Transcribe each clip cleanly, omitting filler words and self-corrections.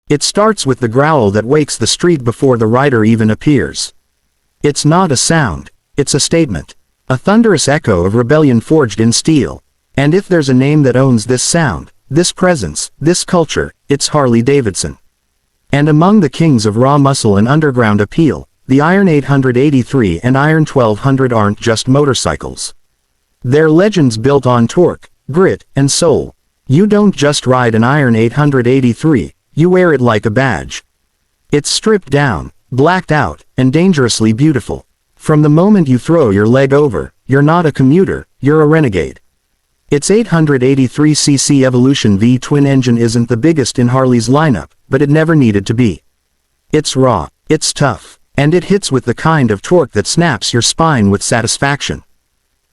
It starts with the growl that wakes the street before the rider even appears. It's not a sound, it's a statement. A thunderous echo of rebellion forged in steel. And if there's a name that owns this sound, this presence, this culture, it's Harley-Davidson. And among the kings of raw muscle and underground appeal, the Iron 883 and Iron 1200 aren't just motorcycles. They're legends built on torque, grit, and soul. You don't just ride an Iron 883, you wear it like a badge. It's stripped down, blacked out, and dangerously beautiful. From the moment you throw your leg over, you're not a commuter, you're a renegade. Its 883cc Evolution V twin engine isn't the biggest in Harley's lineup, but it never needed to be. It's raw, it's tough, and it hits with the kind of torque that snaps your spine with satisfaction.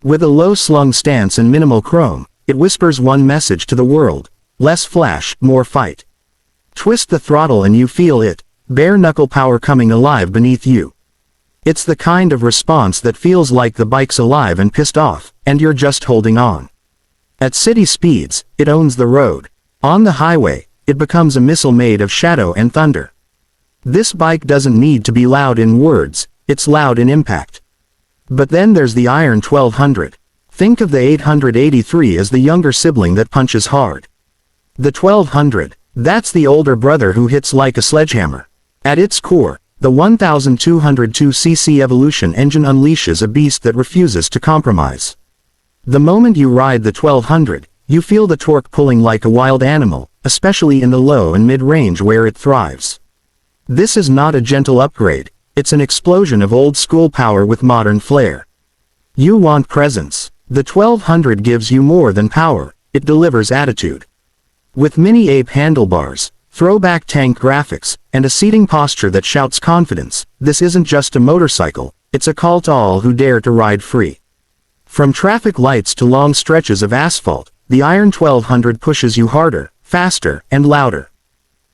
With a low-slung stance and minimal chrome, it whispers one message to the world: less flash, more fight. Twist the throttle and you feel it, bare-knuckle power coming alive beneath you. It's the kind of response that feels like the bike's alive and pissed off, and you're just holding on. At city speeds, it owns the road. On the highway, it becomes a missile made of shadow and thunder. This bike doesn't need to be loud in words, it's loud in impact. But then there's the Iron 1200. Think of the 883 as the younger sibling that punches hard. The 1200, that's the older brother who hits like a sledgehammer. At its core, the 1202cc Evolution engine unleashes a beast that refuses to compromise. The moment you ride the 1200, you feel the torque pulling like a wild animal, especially in the low and mid-range where it thrives. This is not a gentle upgrade, it's an explosion of old-school power with modern flair. You want presence. The 1200 gives you more than power, it delivers attitude. With mini-ape handlebars, throwback tank graphics, and a seating posture that shouts confidence, this isn't just a motorcycle, it's a call to all who dare to ride free. From traffic lights to long stretches of asphalt, the Iron 1200 pushes you harder, faster, and louder.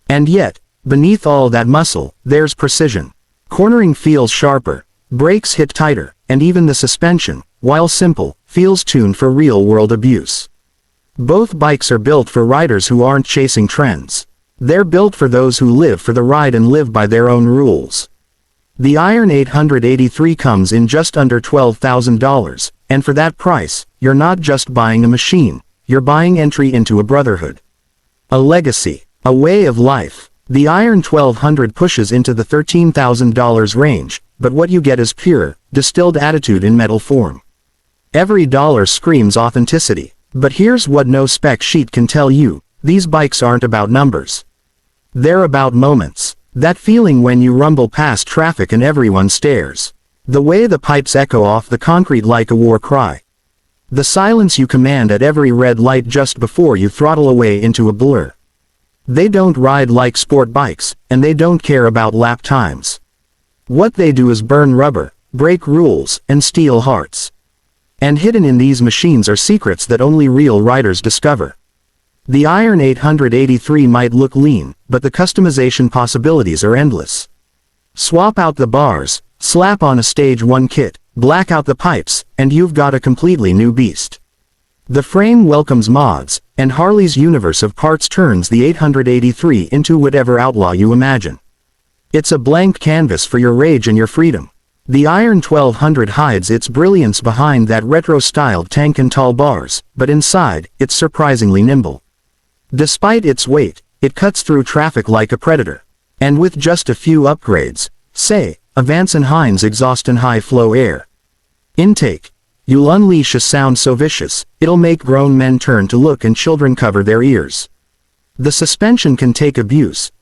And yet, beneath all that muscle, there's precision. Cornering feels sharper, brakes hit tighter, and even the suspension, while simple, feels tuned for real-world abuse. Both bikes are built for riders who aren't chasing trends. They're built for those who live for the ride and live by their own rules. The Iron 883 comes in just under $12,000, and for that price, you're not just buying a machine, you're buying entry into a brotherhood. A legacy, a way of life. The Iron 1200 pushes into the $13,000 range, but what you get is pure, distilled attitude in metal form. Every dollar screams authenticity. But here's what no spec sheet can tell you: these bikes aren't about numbers. They're about moments. That feeling when you rumble past traffic and everyone stares. The way the pipes echo off the concrete like a war cry. The silence you command at every red light just before you throttle away into a blur. They don't ride like sport bikes, and they don't care about lap times. What they do is burn rubber, break rules, and steal hearts. And hidden in these machines are secrets that only real riders discover. The Iron 883 might look lean, but the customization possibilities are endless. Swap out the bars, slap on a Stage 1 kit, black out the pipes, and you've got a completely new beast. The frame welcomes mods, and Harley's universe of parts turns the 883 into whatever outlaw you imagine. It's a blank canvas for your rage and your freedom. The Iron 1200 hides its brilliance behind that retro-styled tank and tall bars, but inside, it's surprisingly nimble. Despite its weight, it cuts through traffic like a predator. And with just a few upgrades, say, a Vance & Hines exhaust and high-flow air intake, you'll unleash a sound so vicious, it'll make grown men turn to look and children cover their ears. The suspension can take abuse,